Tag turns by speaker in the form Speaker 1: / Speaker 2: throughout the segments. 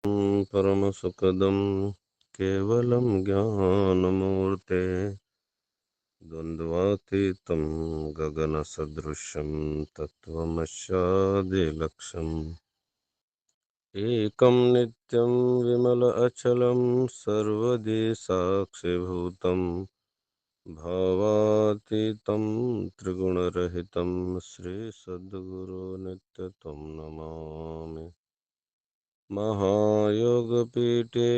Speaker 1: परमसुखदं केवलं ज्ञानमूर्ते द्वन्द्वातीतं गगनसदृशं तत्त्वमस्यादिलक्ष्यम् एकं नित्यं विमल अचलं सर्वदि साक्षिभूतं भावातीतं त्रिगुणरहितं श्रीसद्गुरो नित्यं नमामि। महायोगपीठे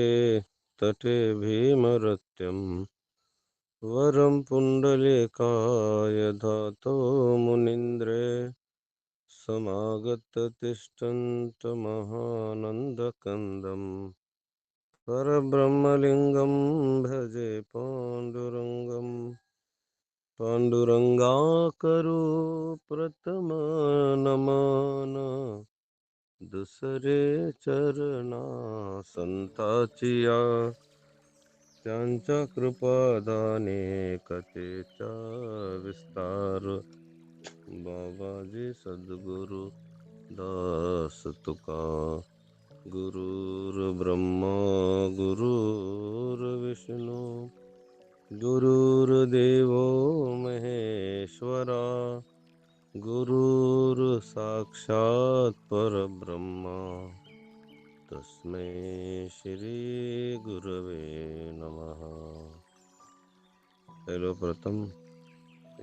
Speaker 1: तटे भीमरत्यं वरं पुण्डलीकाय धातो मुनीन्द्रे समागत तिष्ठन्तमहानन्दकन्दं परब्रह्मलिङ्गं भजे पाण्डुरङ्गाकरो प्रथमनमन दुसरे चरणा संताचिया त्यांच्या कृपादाने कथेचा विस्तार बाबाजी सद्गुरु दास तुका गुरुर्ब्रह्मा गुरुर्विष्णू गुरुर्देवो महेश्वरा गुरुर साक्षात परब्रह्मा तस्मै श्री गुरवे नमः. पहिलो प्रथम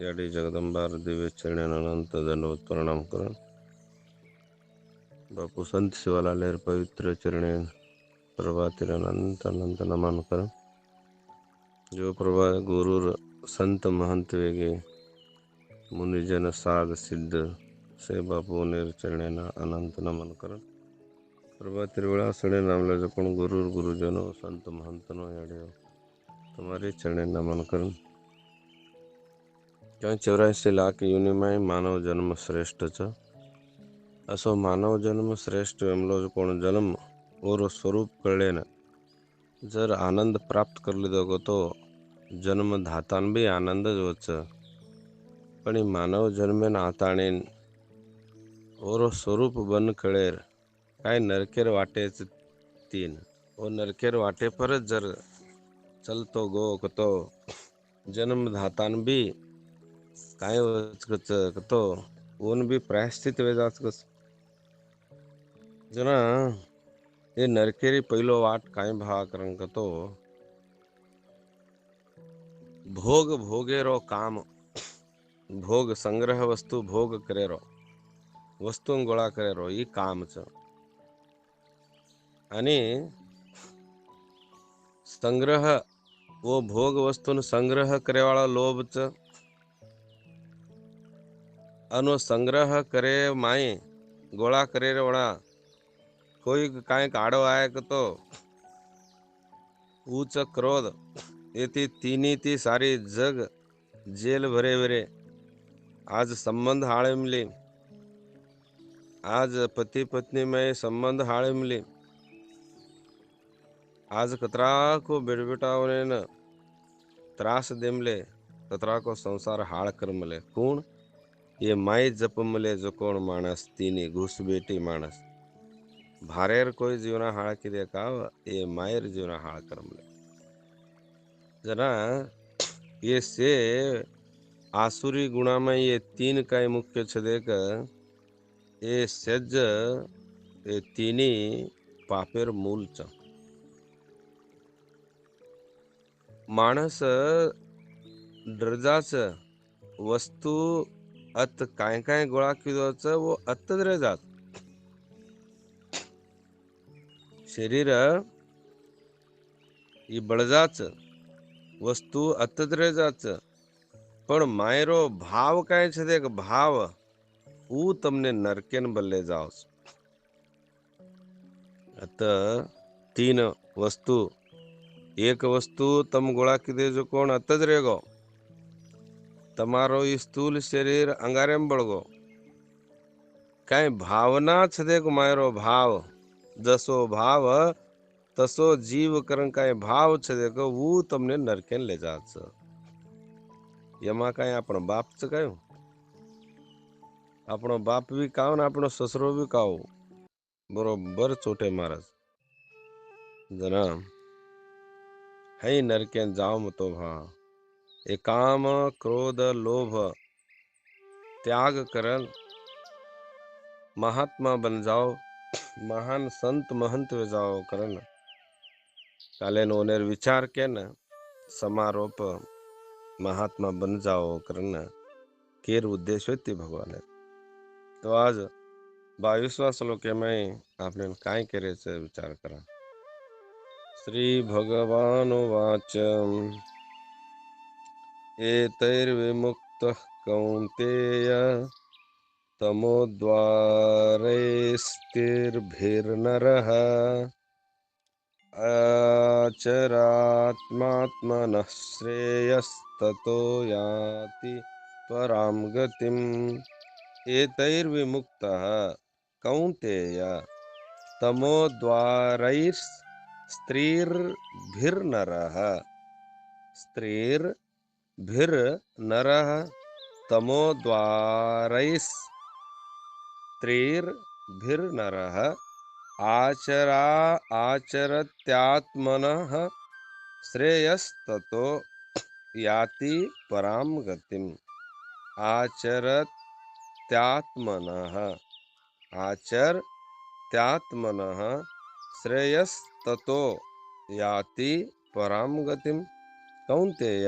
Speaker 1: याडी जगदंबार दिव्य चरणी अनंत दंडवत प्रणाम करून बापू संत शिवालालेर पवित्र चरणे प्रभातिर अनंत अनंत नमन कर. जो प्रभा गुरुर संत महंत वेगे मुनिजन साध सिद्ध से बापू नेर चरणे अनंत नमन कर. प्रभातिर वेळा सणे नामले जपण गुरुर गुरुजनो संत महंतनो याडे तुम्हारे चरणे नमन कर. 84 लाख युनिमाय मानव जन्म श्रेष्ठ छ. असो मानव जन्म श्रेष्ठ एमलो कोण जन्म और स्वरूप कळले ना जर आनंद प्राप्त करले दोघो तो जन्म धातान बी आनंदच होच. पण मानव जन्मेन आताणेन और स्वरूप बन कळेर काय नरकेर वाटेच तीन ओ नरकेर वाटे परच जर चलतो गो कतो जन्म धातान बी काय कतो ऊन भी प्रायश्चित वेजाच कस जना ये नरकेरी पहिलो वाट काय भा करंग कतो भोग भोगेरो काम भोग संग्रह वस्तू भोग करेरो वस्तू गोळा करेरो ही काम छ. आणि संग्रह वो भोग वस्तून संग्रह करेवाळा लोभ छ. अनो संग्रह करे माए गोळा करे वळा कोई काय काढो आहे तो ऊच क्रोध येती तिनी ती सारी जग जेल भरे भरे आज संबंध हाळे मिले आज पती पत्नी में संबंध हाळे मिले आज कतरा को बेड़बेटावने न त्रास देमले कतरा को संसार हाळ कर मले कोण ये माई जप मले जो कोण माणस तिनी घुस बेटी माणस भारेर कोई जीवना हाळ किदे का ये मायर जीवना हाळ कर मले जना ये से आसुरी गुणा में ये तीन काय मुख्य छदे का ये सज्ज ये तीनी पापेर मूल च. माणस ड्रजाच वस्तू अत काय काय गोळा किदोच वो अत्तच रे जात. शरीर ही बळजाच वस्तू अत्तच रे जाच पण मायरो भाव काय छे भाव ऊ तमने नरकेन बल्ले जाओस. अत तीन वस्तू एक वस्तू तम गोळा किदे जो कोण अत्तज रेगो तमारो स्थूल शरीर अंगारेम बळगो काय भावना छदे को मायरो भाव जसो भाव तसो जीव करन काय भाव छदे को वो तमने नरकेन ले जाच. यमा काय आपण बाप च काय આપણો બાપ બી કાવ ને આપણો સસરો બી કાવ બરોબર ચોટે महाराज. जना है नरके जाओ मतो भा। ए काम क्रोध लोभ त्याग करन महात्मा बन जाओ, महान संत महंत वे जाओ करन काले ओनेर विचार के न समारोप महात्मा बन जाओ करन केर उद्देश्य होती भगवान। तो आज 22वां श्लोके में आपने काय करे से विचार करा। श्री भगवान वाच एतैर्विमुक्तः कौन्तेय तमोद्वारैस्तिर्भिर्नरः आचरात्मात्मनः श्रेयस्ततो याति परां गतिम्। एतैर्विमुक्तः कौन्तेय तमोद्वारैस्त्रिर्भिर्नरः स्त्रिर्भिर्नरः तमोद्वारैस्त्रिर्भिर्नरः आचरत्यात्मनः श्रेयस्ततो याति परां गतिम्। आचरत्यात्मनः आचरत्यात्मनः श्रेयस्ततो याति परां गतिम्। कौन्तेय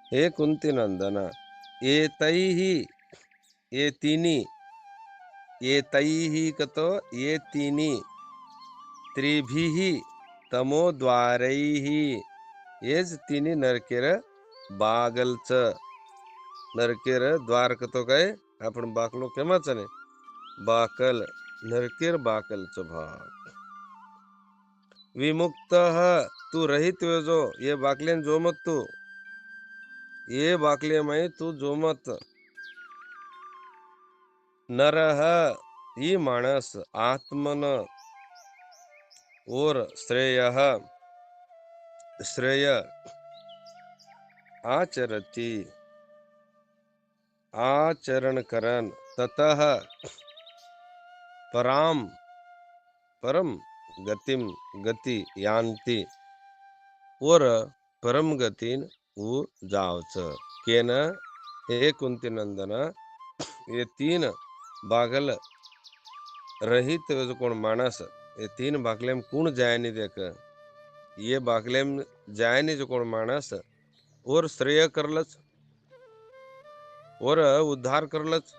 Speaker 1: हे कुंती नंदन एतैहि ये तीनी एतैहि कतो ये तीनी त्रिभिः तमोद्वारैहि येज तीनी नरकेर बागलच। नरकेर द्वार कतो काय आपण बाकलो केमाच ने बाकल नरकेर बाकलच भाग। विमुक्त तू रहित वे जो ये बाकलेन जो मत तू ये बाकले में तू जो मत। नरह ये मानस आत्मन और श्रेय श्रेय आचरति आचरण करन ततः पराम परम गतिम गति यान्ति और परम गतिन वो जावच। केन हे कुंती नंदन ये तीन बागल रहित जो कोण मानस ये तीन बागले में कौन जाय नहीं देख ये बागले में जाय नहीं जो कोण मानस और श्रेय करलच और उद्धार करलच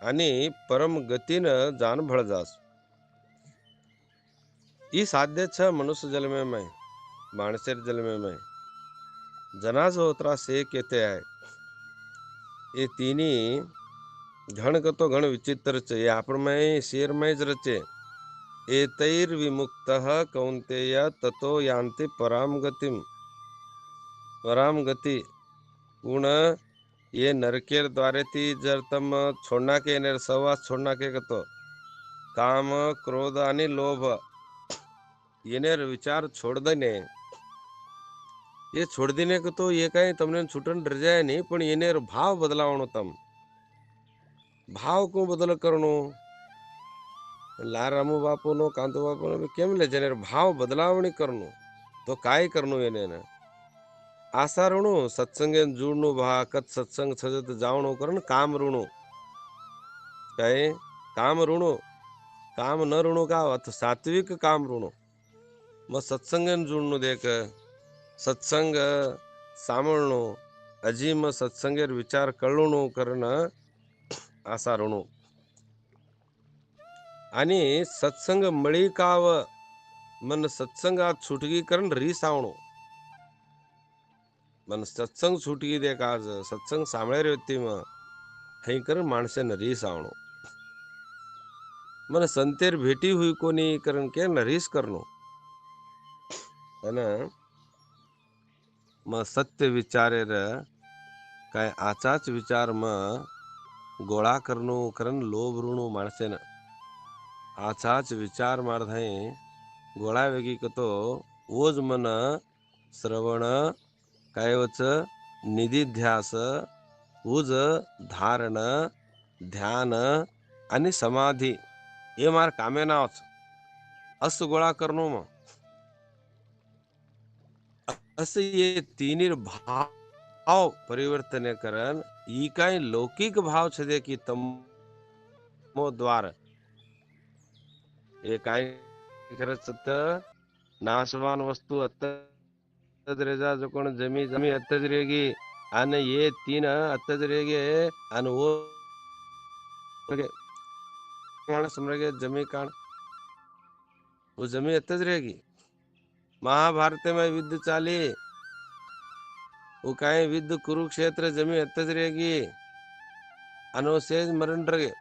Speaker 1: आणि परम गतीन जान भळ जास। ई साध्य छ मनुष्य जन्म में माणसेर जन्म में जनाज होत्रा से कहते है ये तीनी घण कतो घण विचित्र च ये आपण में शेर में ज रचे। एतैर्विमुक्तः कौन्तेय ततो यान्ति परां गतिम्। पराम गति गुण ये नरकेर द्वारे थी जर तम छोड़ना के नेर सहवास छोड़ना के कतो काम क्रोध आणि लोभ ये नेर विचार छोड़ देने ये छोड़ देने को तो ये कहीं तमने छूटन डर जाए नहीं पण ये नेर भाव बदलावणो तम भाव को बदल करनो लारामू बापू नो कांतो बापू नो केम ले जने भाव बदलावणी करनो तो काय करनो येने ने आशा ऋणु सत्संगे जुड़नु भा कत सत्संग छजत जावणो करन काम ऋणु कहे काम ऋणु काम न ऋणु का अथ सात्विक काम ऋणु म सत्संगन जुड़नु देख सत्संग सामळणो अजी म सत्संगेर विचार कळणो करन आशा ऋणु आणि सत्संग मळी काव मन सत्संगात छुटगी करन रीस आवणो मन सत्संग छुटगी दे आज सत्संग सांभळे व्यक्ती म हे कर माणसे रीस आवणो मन संतेर भेटी हुई कोणी करन के रीस करनो अन म सत्य विचारेर काय आचाच विचार म गोळा करनो करन लोभ ऋणो माणसेन आचाच विचार मारधाय गोळा वेगी कतो ओज मन श्रवण कायवच निधिध्यास उज धारण ध्यान आणि समाधी ये मार कामे नावच अस गोळा करनो म असं ये तिन्ही भाव परिवर्तन करण ही काय लौकिक भाव छे की तमोद्वार हे काय खरंच तर नाशवान वस्तू अत्तज रेजा जो कोण जमी जमी अत्तज रेगी आणि ये तीन अत्तज रेगे आणि वो माणस समरेगे जमी काण वो जमी अत्तज रहेगी। महाभारत में युद्ध चाली वो काय युद्ध कुरुक्षेत्र जमी अत्तज रहेगी आणि सेज मरण रगे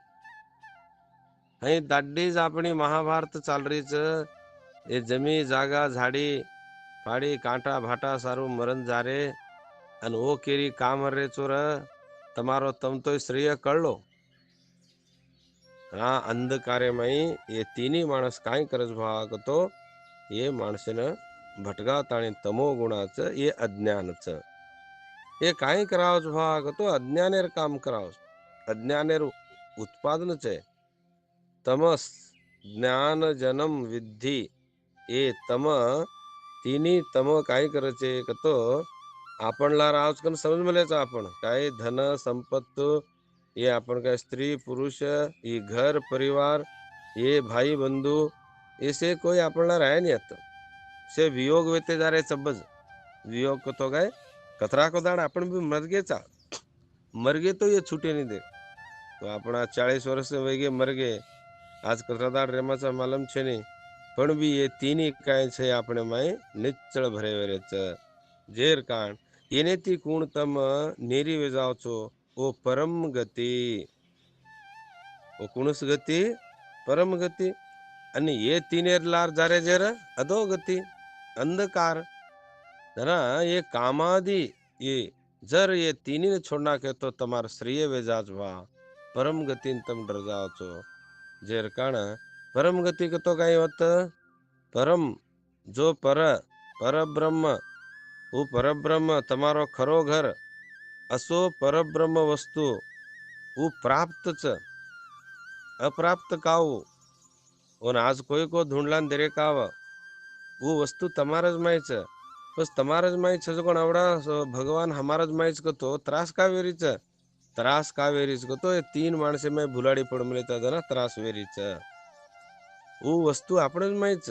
Speaker 1: हई दाड्डीज अपनी महाभारत चाल रही च ये जमी जागा झाड़ी फाड़ी कांटा भाटा सारू मरण जा रे अन वो केरी काम रे चोर तमारो तम तो श्रेय कळलो हा अंधकार्यमय ये तिन्ही माणस काय करज भाग तो ये माणसेनं भटगावत आणि तमो गुणाचं ये अज्ञानचं हे काय करावच भाग तो अज्ञानेर काम करावच अज्ञानेर उत्पादनच आहे तमस ज्ञान जनम विद्धी ये तम तिन्ही तम काय करायचे तो आपणला रावच कन समज मलेच आपण काय धन संपत्त ये आपण काय स्त्री पुरुष ये घर परिवार ये भाई बंधु ऐसे कोई आपणला राय नहीं आता से वियोग वेते जा रहे सबज वियोग को तो गए कतरा को दाड़ अपन भी मर गए तो ये छूटे नहीं दे तो अपना 40 वर्ष वेगे मर गए आज कतरा दाड़ रेमाचा मालम छे नहीं पण भी ये तीनी काय छे આપણે માં નિચ્ચળ ભરે વેરે છે જેર કાણ એનેથી કુણ તમ નેરી વેજાવ છો ઓ પરમ ગતિ ઓ કુણસ ગતિ પરમ ગતિ અને ये तीनेर लार जारे जेर अधो गति अंधकार ना ये कामादि ये जर ये तीनी ने छोड़ना के तो तमार श्रेय वेजाज भा परम गति तम डर जाओ छो जेर काण परम गति के तो कई होत परम जो परब्रह्म वो परब्रह्म तमारो खरो घर असो परब्रह्म वस्तु वो प्राप्त च अप्राप्त काऊ और आज कोई को ढूंढलान दरे काव वो वस्तु तमारज माहीच बस तमारज माहीच जो कोण आवडा भगवान हमारज माहीच तो त्रास का वेरीच तो ये तीन माणसे में भुलाडी पड मिळता ना त्रास वेरीच वो वस्तु आपणच माहीच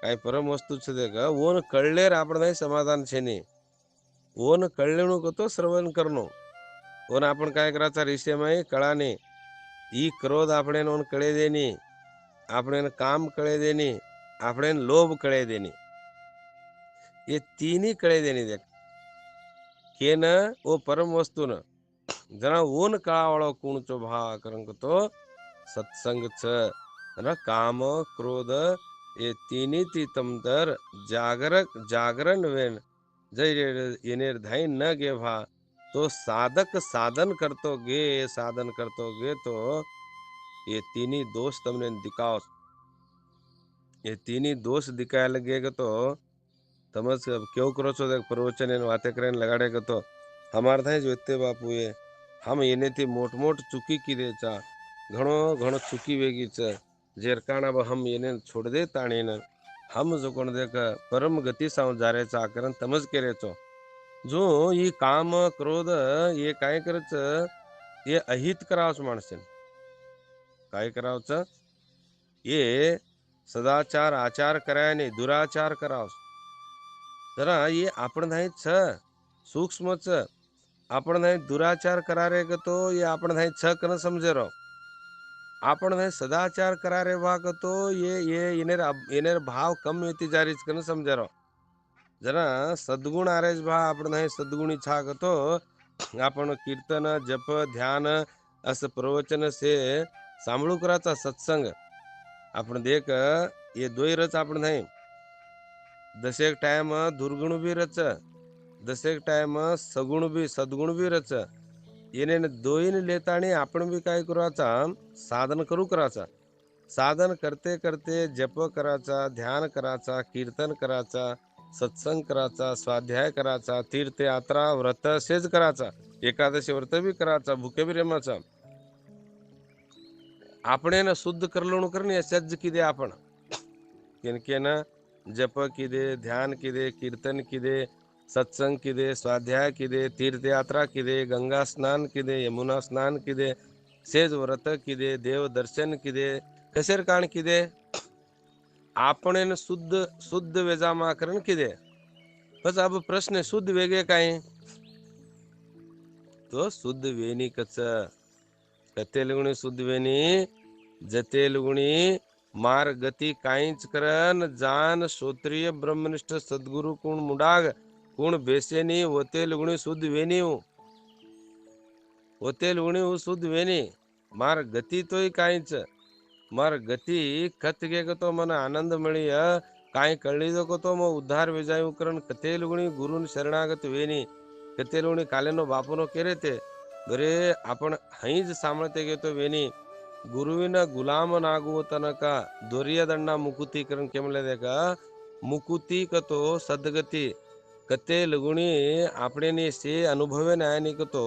Speaker 1: काय परम वस्तू छे देगा ओन कळलेर आपण नाही समाधान छे नहीं ओन कळलेणू तो श्रवण करनो ओन आपण काय कराचा ऋषयमय कळाने ई क्रोध આપણે ઓન કળે દેની આપણે काम कळे देनी આપણે लोभ कळे देनी ये तीनही कळे देनी देख के न वो परम वस्तु न जना ओन काळावाळो कोणचो भा करंक तो सत्संग छ न काम क्रोध ये तीनही ती तमतर जागरण वेन जय येनेर धाई न गे भा तो साधक साधन करतो गे तो ये तीनही दोष तमने दिखाओ ये तीनही दोष दिखाया लगेगा तो तमस क्यों करो छो देख प्रवचन एन वाते करेन लगाड़ेगा तो हमार थाई जो इत्ते बापू ये हम येने थी मोट चुकी की दे चा घणो चुकी वेगी च जेर कारण अब हम येने छोड़ दे ताणी न हम जो कोण देख परम गति साव जारे चा करन तमज करे चो जो ये काम क्रोध ये काय करच ये अहित करावच माणसेन काय करावच ये सदाचार आचार कराय नाही दुराचार करावच जरा ये आपण नाही छ सूक्ष्म च आपण नाही दुराचार करारे तो ये आपण नाही छ कन समजे रो आपण नाही सदाचार करारे भाग तो ये इनेर भाव कम येती जारीच कन समजे रो जरा सद्गुण आरेज भा आपण नाही सद्गुणी छाग तो आपण कीर्तन जप ध्यान अस प्रवचन से सांभळू कराचा सत्संग आपण देख ये दोई रच आपण नाही दशेक टाइम दुर्गुण भी रच दशेक टाइम सद्गुण भी रच येने दोईन लेतानी आपण भी काय कराचा साधन कराचा साधन करते करते जप कराचा ध्यान कराचा कीर्तन कराचा सत्संग कराचा स्वाध्याय कराचा तीर्थ यात्रा व्रत सेज कराचा एकादशी व्रत भी कराचा भूके भी रेमाचा આપણે શુદ્ધ કરલણું કરીને સજ્જ કીધે आपण કેન जप किदे, ध्यान किदे, कीर्तन किदे, सत्संग किदे, स्वाध्याय किदे, तीर्थयात्रा किदे, गंगा स्नान किदे, यमुना स्नान किदे, सेज व्रत किदे, देव दर्शन किदे, कसेर काण किदे, आपण शुद्ध शुद्ध वेजामाकरण किदे. बस अब प्रश्न शुद्ध वेगे काय तो शुद्ध वेणी कच कते लुगणी शुद्ध वेणी जते लुगणी मार गती काहीच करन जान श्रोत्रिय ब्रह्मनिष्ठ सद्गुरु कोण मुडाग कोण बेसेनी होते लुगणी शुद्ध वेणी होते लुगणी शुद्ध वेणी मार गती तोय काहीच मार गती खत गे तो मन आनंद मिळी काय कळली जो तो मग उद्धार विजायू करण कते लुगणी गुरुन शरणागत वेणी कते लुगणी कालेनो बापूनो केरे ते बरे आपण हईज सांभळते घेतो वेणी गुरुविन गुलाम नागू तनका दोरिया दंडा मुकुती करण केमले देखा मुकुती कतो सदगती कते लुगणी આપણે से अनुभवे नायनी कतो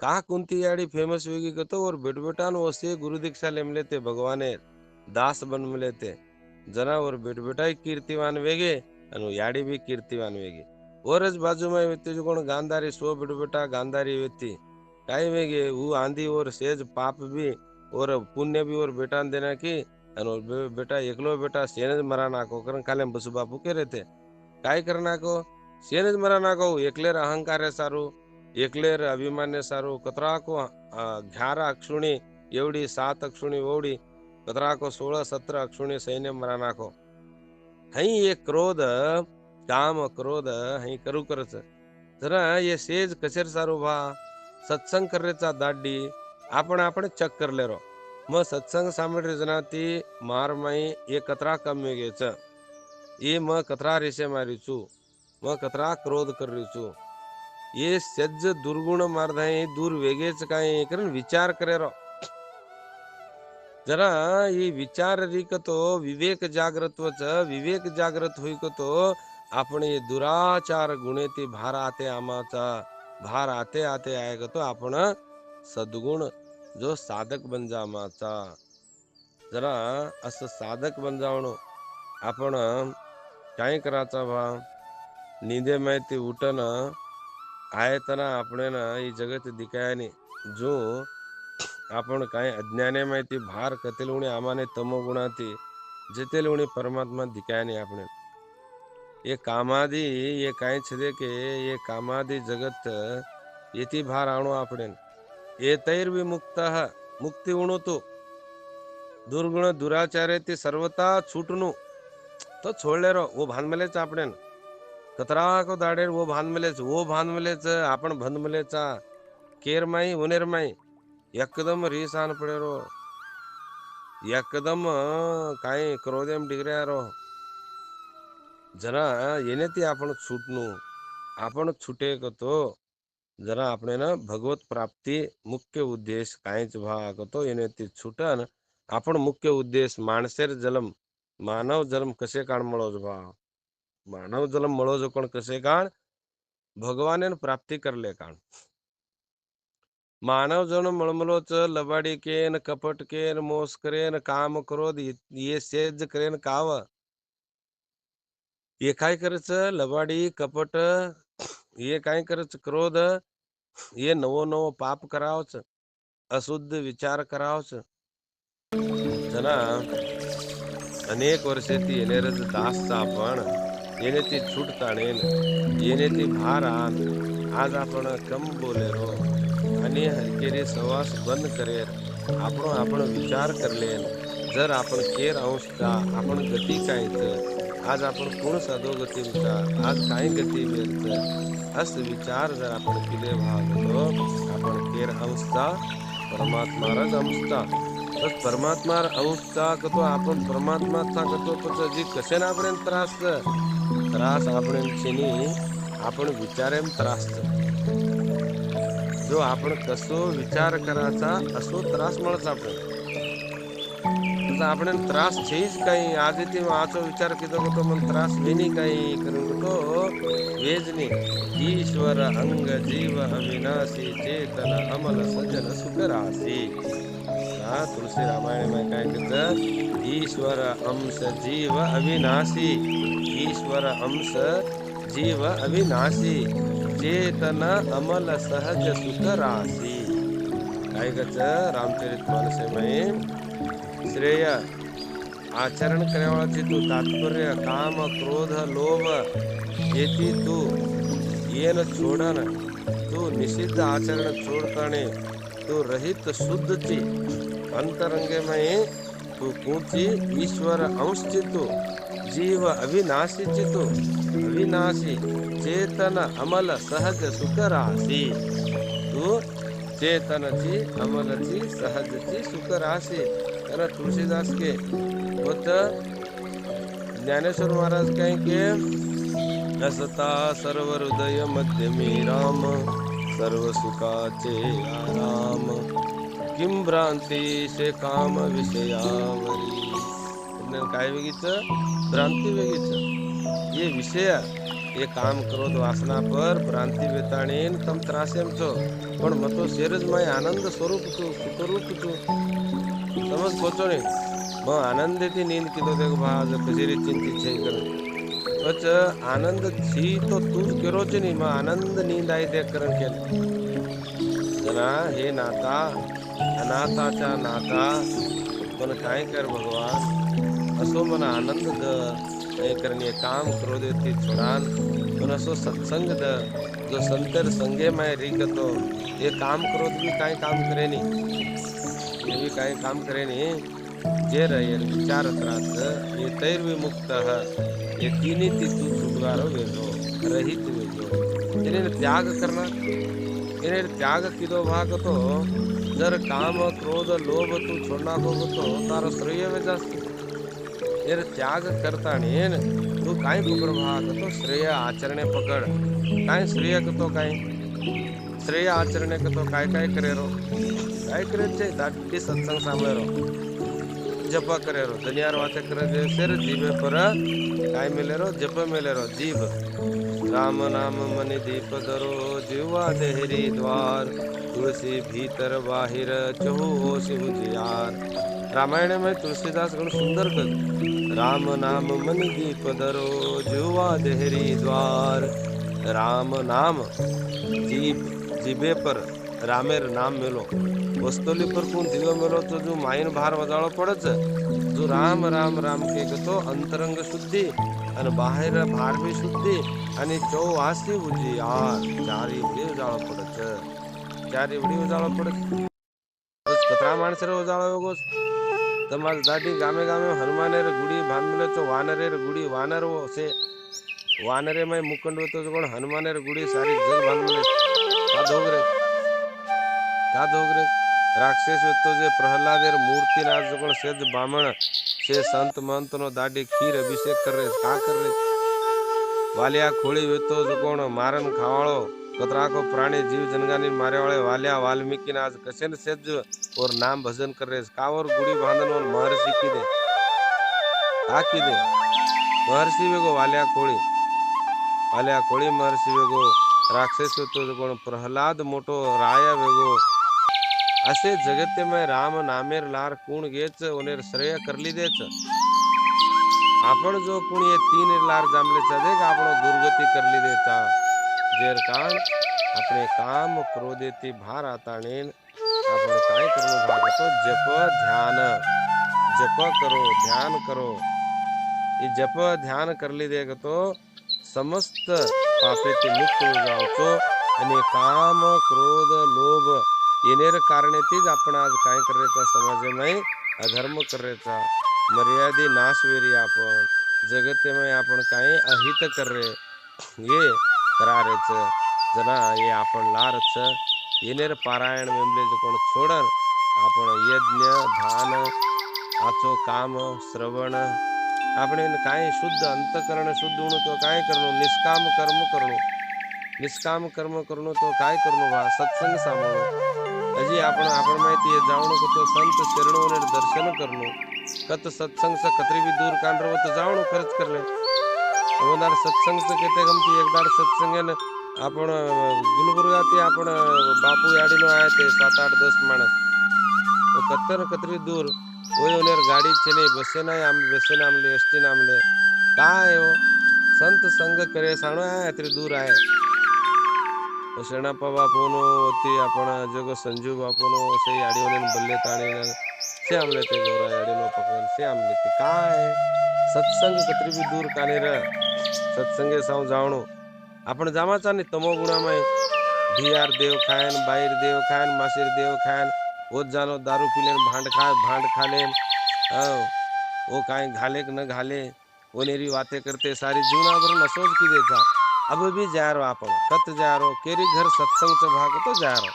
Speaker 1: का कुंती याडी फेमस वेगी कतो और बेटबेटान वसे गुरु दीक्षा लेमले ते भगवाने दास बन मिले ते जना और बेटबेटाई कीर्तिवान वेगे अनु याडी भी कीर्तिवान वेगे औरज बाजू में व्यक्ति जो कोण गांधारी सो बेटबेटा गांधारी व्यक्ति काई वेगे वो आंधी और सेज पाप भी और पुण्य भी और बेटा देना की अनु बेटा एकलो बेटा सेने मरा नाको करन काले बसु बापू के रहते काय करना को सेने मरा नाको एकलेर अहंकार सारू एकलेर अभिमान्य सारू कतरा को 11 अक्षुणी एवढी 7 अक्षुणी ओवडी कतरा को 16-17 अक्षुणी सैन्य मरा नाखो हई ये क्रोध काम क्रोध हई करू करच जरा ये सेज कसेर सारू भा सत्संग करेचा दाडी आपण चक करले रो मग सत्संग सामने जनाती मार माई ये कतरा कम वेगेच ये मग कतरा रेषे मारीचू मग कतरा क्रोध करीचू ये सज्ज दुर्गुण मारधाई दूर वेगेच काय करण विचार करे रो जरा ये विचार रिक तो विवेक जागृतवच विवेक जागृत होई तो आपण ये दुराचार गुणेती भार आते आमाचा भार आते आते आहे तो आपण सद्गुण जो साधक बन जा आमाचा जरा असं साधक बन जावणो आपण काय करायचा भा निंदे माहिती उठन आयतना આપણે ಈ जगत दिकायनी जो आपण काय अज्ञाने माहिती भार कतेलुणी आमाने तमोगुणाती जेतेलुणी परमात्मा दिकायनी आपण ये कामादी ये काय छदे के ये कामादी जगत येती भार आणो आपण ये तैर विमुक्त मुक्ती उणतो दुर्गुण दुराचारे ते सर्वता छूटणू तो छोडले रो वो भान मलेच आपण कतरा को दाडेर वो भान मलेच आपण भंद मलेचा केर माई उनेर माई एकदम रीसान पडे रो एकदम काय क्रोधेम डिग्र्या रो जरा येणे ती आपण छूटणू आपण छुटे कतो जरा આપણે ना भगवत प्राप्ती मुख्य उद्देश कायच भाग तो येणे ती छुटन आपण मुख्य उद्देश माणसेर जन्म मानव जन्म कसे काण मळोज भा मानव जन्म मळोज कोण कसे काण भगवानेन प्राप्ती करले काण मानव जन्म मळमलोच लबाडी केन कपट केन मोस करेन काम क्रोध ये सेज करेन काव ये काय करच लबाडी कपट ये काय करच क्रोध ये नवो नवो पाप करावच अशुद्ध विचार करावच जना अनेक वर्षे ती येणेरच दासचा आपण येणे ती छूट ताणेन येणे ती भार आण आज आपण कम बोलेरो आणि हरकेरी सवास बंद करेर आपण विचार करलेन जर आपण केर अंशता आपण गती कायच आज आपण कोण साधो गतीचा आज काय गती वेरच अस विचार जर आपण केले भागतो आपण केर अंशता परमात्माराच अंशता बस परमात्मा अंशचा कतो आपण परमात्माचा कतो तो जी कसे ना आपण त्रास आपण छेनी आपण विचारेम त्रास जो आपण कसो विचार करायचा असो त्रास मळच आपण तसं आपण त्रास छेच काही आधी ते आचो विचार केलो तो मन त्रास वेनी काही करून तो वेजने ईश्वर अंग जीव अविनाशी चेतन अमल सजन सुख राशी। तुलसी रामायण में काय कहते ईश्वर अंश जीव अविनाशी, ईश्वर अंश जीव अविनाशी चेतन अमल सहज सुख राशी। काय कहते रामचरितमानस में श्रेय आचरण करण्याची तू तात्पर्य काम क्रोध लोभ येती तू येन छोडन तू निषिद्ध आचरण छोडताने तू रहित शुद्धची अंतरंगेमय तू कूची ईश्वर अंशची तू जीव अविनाशीची तू अविनाशी चेतन अमल सहज सुख राशी। तू चेतनची अमलची सहजची सुख राशी। तर तुलसीदास के होत ज्ञानेश्वर महाराज कहें के असता सर्व हृदय मध्यमी राम सर्व सुखाचे आराम किम भ्रांती से काम विषयावरी। काय वेगीच भ्रांती वेगीच ये विषय ये काम क्रोध वासना पर भ्रांति बेताणीन तम त्रासेम छो पण मतो शेरज में आनंद स्वरूप तू सुखरूप तू समज पहुंचो ने म आनंद थी नींद कीधो देखो भाज कचेरी चिंतित छे कर पछ आनंद छी तो तू करो छे नी म आनंद नींद आई देख करन के जना हे नाता अनाथाचा नाता पण काय कर भगवान असो मन आनंद द हे करणे काम क्रोध ती छोडान पण असो सत्संग द जो संतर संगे में रिकतो ये काम क्रोध भी काय काम करे नी ये भी काय काम करे नी जे रहे विचार त्रास ये तैर विमुक्त है ये तीनी ती तू छुटकारो वेगो रहित वेगो इन्हें त्याग करना इन्हें त्याग किदो भाग तो जर काम क्रोध लोभ तू छोड़ना को तो तारो श्रेय में जा ये त्याग करता नेन तू काय पकड़ भाग तो श्रेय आचरणे पकड़ काय श्रेय तो काय श्रेय आचरणे तो काय काय करे रो काय करे छे दाटी सत्संग सामे रो जप करे रो दुनियार वाते करे दे सिर जीवे पर काय मिले रो जप मिले रो जीव राम नाम मनि दीप धरो जीवा देहरी द्वार तुलसी भीतर बाहिर चहु ओसि उजियार। रामायण में तुलसीदास गण सुंदर कर राम नाम मनि दीप धरो जीवा देहरी द्वार। राम नाम जीव जीबे पर रामेर नाम मेलो वस्तुली पर कोण दिव्य मेलो तो जो माइन भार वजाळो पडच जो राम राम राम के तो अंतरंग शुद्धि आणि बाहेर भार भी शुद्धि आणि चौवासी उजियार चारी वडी उजाळो पडच चारी वडी उजाळो पडच कतरा माणसर उजाळो गोस तमाज दादी गामे गामे हनुमानेर गुडी बांधले तो वानरेर गुडी वानर वो से वानरे में मुकुंड तो कोण हनुमानेर गुडी सारी जग बांधले का दोगरे राक्षस तो जे प्रहलादेर मूर्ति ना जो कोण सेज बामण से संत महंत नो दाडी खीर अभिषेक कर रे का कर रे वालिया खोली वेतो जो कोण मारन खावाळो कतरा को प्राणी जीव जनगानी मारे वाले वालिया वाल्मीकि आज कसेन सेज और नाम भजन कर रे कावर गुड़ी बांधन और महर्षि की दे आकी दे महर्षि वेगो वालिया खोली महर्षि वेगो राक्षस तो जो कोण प्रहलाद मोटो राया वेगो असे जगते में राम नामेर लार कुण गेच ओनेर श्रेय करली देच आपण जो कुण ये तीन लार जामले देख आपण दुर्गति करली देता जेर कान अपने काम क्रोधेती भार आताणेन आपण काय करू भाग तो जप करो ध्यान करो ये जप ध्यान करली देख तो समस्त पापेती मुक्त हो जाओ आणि काम क्रोध लोभ येनेर कारणेतीच आपण आज काय करायचा समाजामध्ये अधर्म करायचा मर्यादे नाशवेरी आपण जगतेमध्ये आपण काय अहित कर रे ये करारेच जना ये आपण लारच येनेर पारायण मेमले जो कोण छोडन आपण यज्ञ दान आचो काम श्रवण आपण काय शुद्ध अंतकरण शुद्ध होणं तो काय करणं निष्काम कर्म करणं तो काय करणं बा सत्संग सांभाळणं हजी आपण माहिती आहे जावणं तो संत शरणोने दर्शन करणं कत सत्संग कतरी भी दूर कान रहो तो जावणं खरंच करले वो दाड सत्संगचं कहते गमती एक दाड सत्संगेन आपण गुलबर्गाती आपण बापू याडीनो आए थे 7-8-10 माणस वो कत्तर कतरी दूर वही उन्हें गाड़ी छे बसे ना बसे नामले एसटी नामले का है वो संत संग करे साणो आए इतनी दूर आए शरणप्पा बापूनो होती आपण जग संजू बापूनो से याडीओने बल्ले ताणे से आमले ते गोरा याडीनो पकड़ से आमले ते काय सत्संग कतरी भी दूर काने र सत्संगे साव जावणो आपण जामाचा नहीं तमो गुणामय भियार देव खायन बाईर देव खायन मासिर देव खायन वो जानो दारू पी लेन भांड खा लेन वो काय घाले न घाले वो नेरी बातें करते सारी जीवनाभर नसोज की देता अब भी जा रहो आपण कत जा रहो केरी घर सत्संग च भाग तो जा रहो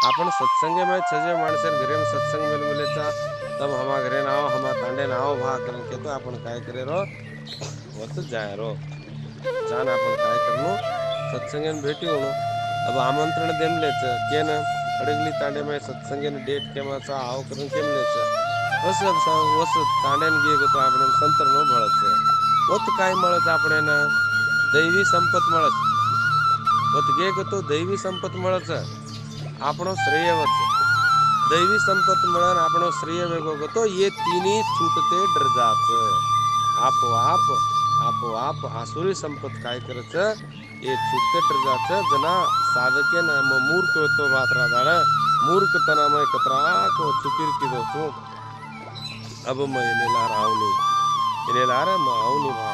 Speaker 1: आपण सत्संगे में छजे माणसे घरे में सत्संग मिल मिलेचा तब हमा घरे ना आओ हमा तांडे ना आओ भाग करन के तो आपण काय करे रो वो तो जा रो जान आपण काय करनो सत्संगे में भेटी होनो अब आमंत्रण देम लेच केन अडगली तांडे में सत्संगे ने डेट केमाचा आओ करन केम लेच वस तांडेन गे तो आपण संतर नो भळच वत काय मळच आपण ना दैवी संपत मळच वत गे तो दैवी संपत मळच आपणो श्रेय वच दैवी संपत मळन आपणो श्रेय वेगो तो ये तीनी छूटते डर जाच आपोआप आसुरी संपत काय करच ये छूटते डर जाच जना साधके न मूर्ख तो मात्रा दाड मूर्ख तनामय कतरा को चुकीर की दो तू अब मैं इनेलार आवनी इनेलार म आवनी भा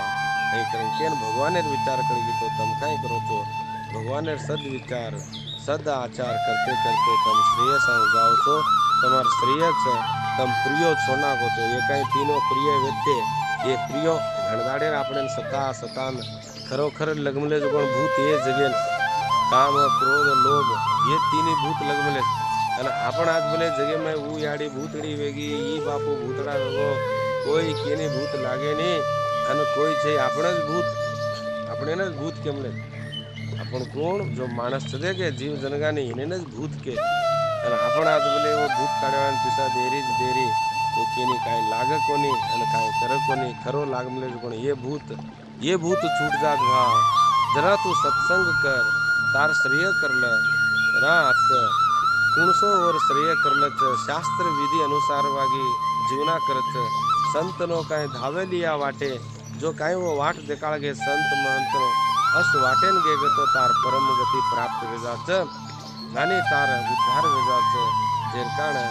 Speaker 1: नहीं करें केन भगवानेर विचार करेगी तो तम काय करो तो भगवानेर सद विचार सद आचार करते करते तम श्रेय संग जाओ तो तमार श्रेय तम प्रियो छोना को तो ये कई तीनों प्रिय व्यक्ति ये प्रियो घणदाड़े आपणे सतान खरोखर लगमले जो कोण भूत ये जगेल काम क्रोध लोभ ये तीनी भूत लगमले અને आपण आज बोले जगे में वो याडी भूतड़ी वेगी ई बापू भूतड़ा वेगो कोई केने भूत लागे नहीं અને કોઈ છે આપણે જ ભૂત આપણે ને જ ભૂત કેમ લે आपण कोण जो माणस છે કે જીવ જનગાની એને જ ભૂત કે અને आपण आज बोले वो भूत काढवान पिसा देरी तो केनी काय लाग कोनी અને काय कर कोनी खरो लाग मले कोण ये भूत छूट जात भा जरा तू सत्संग कर तार श्रेय करल रात कुणसो और श्रेय करलच शास्त्र विधी अनुसार वागी जीवना करच संतनो काय धावे लिया वाटे जो काय वो वाट देखाळ गे संत महंत अस वाटेन गे तो तार परम गती प्राप्त वेजाच आणि तार उद्धार वेजाच जेरकाण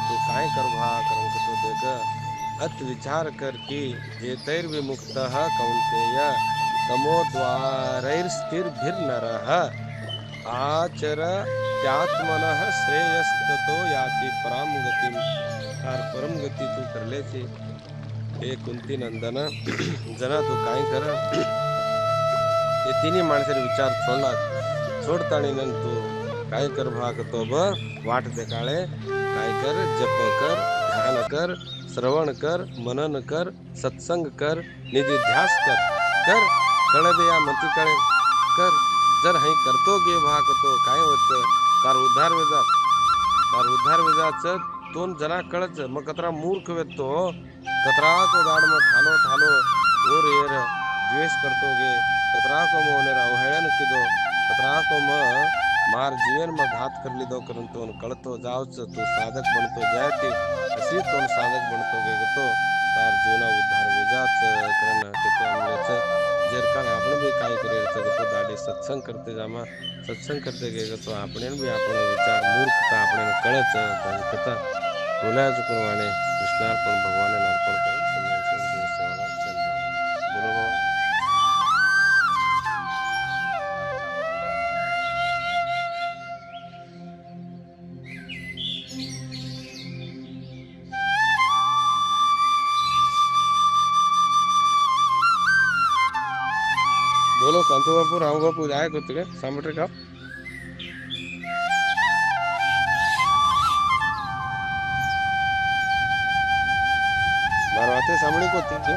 Speaker 1: तू काय करभा करंक तो देख अत विचार कर की जे तैर विमुक्त कौंतेय तमो द्वारैर स्थिर भिर नरः आचर त्यात्मनः श्रेयस्तो याति परम गति तार परम गति तू करले छे हे कुंती नंदन जना तू काय कर ये तिन्ही माणसे विचार सोडताणी नंद तू काय कर भाग तो ब वाट देखाळे काय कर जप कर ध्यान कर श्रवण कर मनन कर सत्संग कर निधिध्यास कर कळे दे या मती कळे कर जर हई करतो गे भाग तो काय होत तार उद्धार वेजाच तोन जना कळच मग कतरा मूर्ख वेतो कतरा को दाड में ठालो और येर द्वेष करतो गे कतरा को मोनेर अवहेळन किदो कतरा को मार जीवन में घात कर लीधो करंतो कळतो जावच तू साधक बनतो जायते अशी तो साधक बनतो गे तो तार जीवना उद्धार वेजाच करण किती आमलेच जर कारण आपण भी काय करे तो दाडे सत्संग करते जामा सत्संग करते गे तो आपण भी आपण विचार मूर्खता आपण कळच कथा बोलायच कोणवाने कृष्णार्पण भगवान अर्पण कर बोलो बोलो कांतो बापू राम बापू जाए को तिके सामटे का मारवाते सामने को तिके